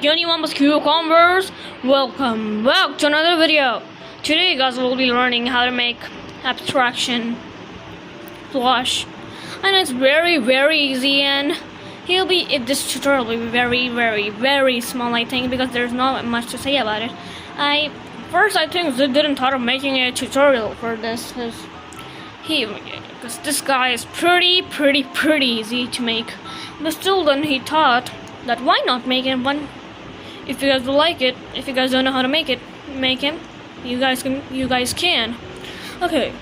Johnny Mama's Cucumbers. Welcome back to another video. Today guys we'll be learning how to make abstraction plush, and it's very easy, and this tutorial will be very small, I think, because there's not much to say about it. I think they didn't thought of making a tutorial for this because this guy is pretty easy to make, but still then he thought that why not make him one. If you guys will like it, if you guys don't know how to make him, you guys can. Okay,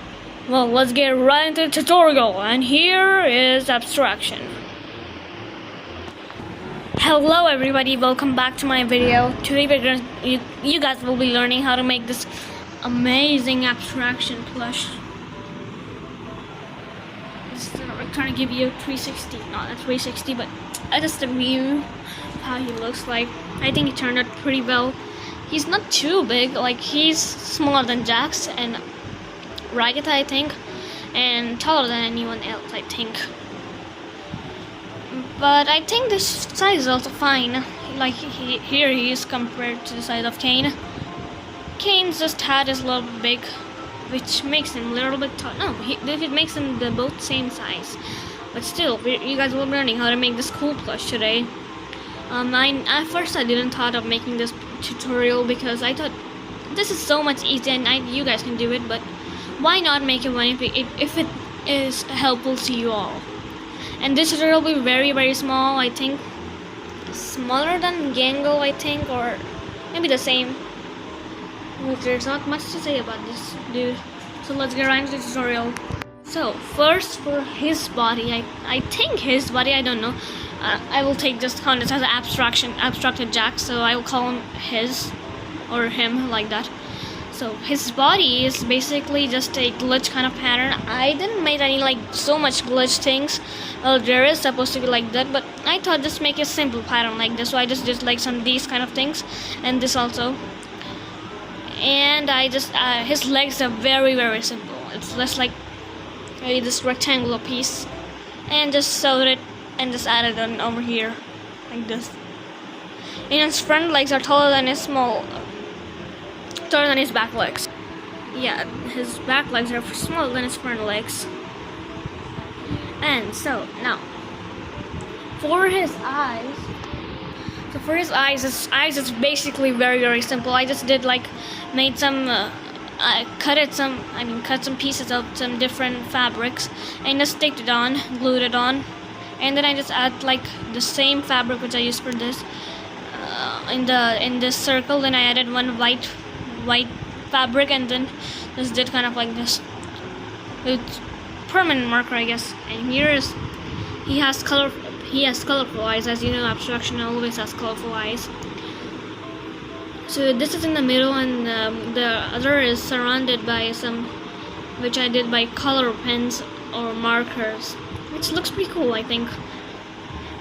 well, let's get right into the tutorial, and here is abstraction. Hello everybody, welcome back to my video. Today you guys will be learning how to make this amazing abstraction plush. I'm trying to give you a 360, not a 360, but just a view how he looks like. I think he turned out pretty well. He's not too big, like he's smaller than Jax and Ragged, I think, and taller than anyone else, I think. But I think this size is also fine. Like here he is compared to the size of Kane. Kane's just head is a little big, which makes him a little bit tall. No, it makes them both same size. But still, you guys will be learning how to make this cool plush today. At first I didn't thought of making this tutorial because I thought this is so much easier and you guys can do it, but why not make it one if it is helpful to you all. And this tutorial will be very small, I think. Smaller than Gango, I think, or maybe the same. There's not much to say about this dude. So let's get right into the tutorial. So first, for his body, I think his body, I don't know. I will take this count as an abstracted Jack, so I will call him his or him like that. So his body is basically just a glitch kind of pattern. I didn't make any like so much glitch things. Well, there is supposed to be like that, but I thought just make a simple pattern like this. So I just did like some these kind of things, and this also. And I just his legs are very simple. It's just like maybe this rectangular piece, and just sewed it and just added it over here like this. And his front legs are taller than his back legs. Yeah, his back legs are smaller than his front legs. And so now for his eyes. So for his eyes is basically very simple. I just did like made some cut some pieces of some different fabrics and just sticked it on, glued it on, and then I just add like the same fabric which I used for this in this circle. Then I added one white fabric, and then just did kind of like this with permanent marker, I guess. And he has colorful eyes. As you know, abstraction always has colorful eyes. So this is in the middle, and the other is surrounded by some, which I did by color pens or markers, which looks pretty cool, I think.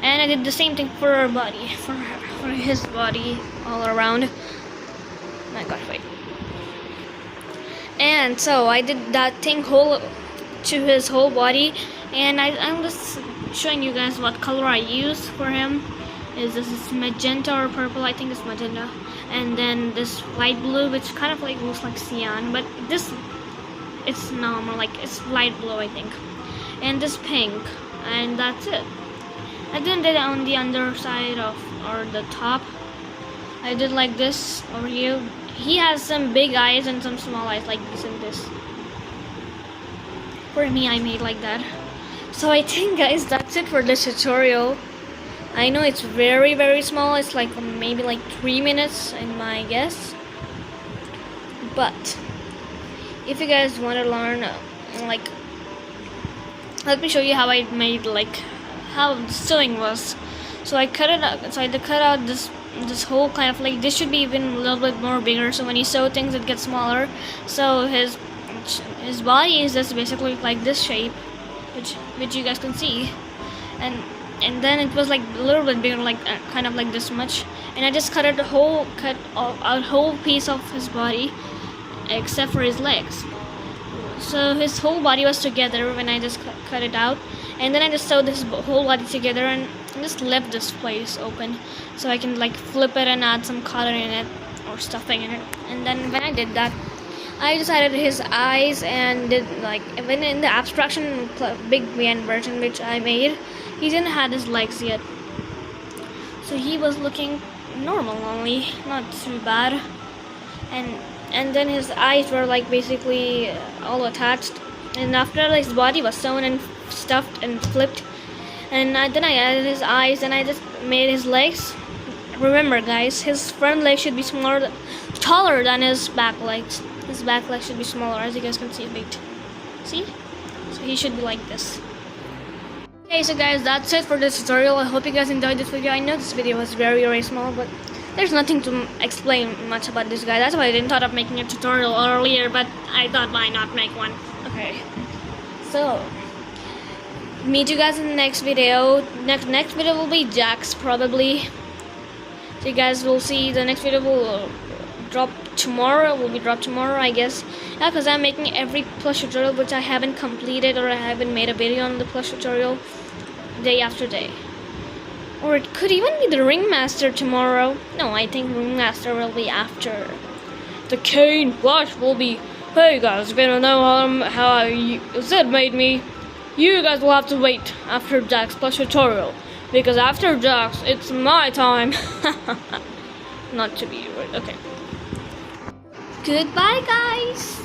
And I did the same thing for her body, for his body all around. Oh my gosh, wait. And so I did that thing to his whole body, and I'm just showing you guys what color I use for him. This is magenta or purple, I think it's magenta, and then this light blue, which kind of like looks like cyan, but it's normal, like it's light blue, I think, and this pink, and that's it. I didn't do it on the underside or the top. I did like this over here. He has some big eyes and some small eyes like this and this. For me, I made like that. So I think, guys, that's it for this tutorial. I know it's very small. It's like maybe like 3 minutes in my guess. But if you guys want to learn, like, let me show you how I made, like, how the sewing was. So I cut it out. So I had to cut out this whole kind of like, this should be even a little bit more bigger. So when you sew things, it gets smaller. So his body is just basically like this shape, which you guys can see, and then it was like a little bit bigger, like kind of like this much. And I just cut a whole piece of his body, except for his legs. So his whole body was together when I just cut it out, and then I just sewed his whole body together and just left this place open so I can like flip it and add some color in it or stuffing in it. And then when I did that, I decided his eyes and did like when in the abstraction big man version which I made, he didn't have his legs yet, so he was looking normal only, not too bad. And then his eyes were like basically all attached, and after his body was sewn and stuffed and flipped, and then I added his eyes and I just made his legs. Remember guys, his front leg should be taller than his back legs. His back leg should be smaller, as you guys can see. Wait, see? So he should be like this. Okay, so guys, that's it for this tutorial. I hope you guys enjoyed this video. I know this video was very small, but there's nothing to explain much about this guy. That's why I didn't thought of making a tutorial earlier, but I thought why not make one. Okay, so meet you guys in the next video. Next video will be Jack's probably. So you guys will see the next video will drop tomorrow. Will be dropped tomorrow, I guess. Yeah, because I'm making every plush tutorial which I haven't completed or I haven't made a video on the plush tutorial day after day. Or it could even be the Ringmaster tomorrow. No, I think Ringmaster will be after. The Kane plush will be. Hey guys, if you don't know how Zed made me, you guys will have to wait after Jack's plush tutorial. Because after Jack's, it's my time. Not to be rude. Okay. Goodbye, guys.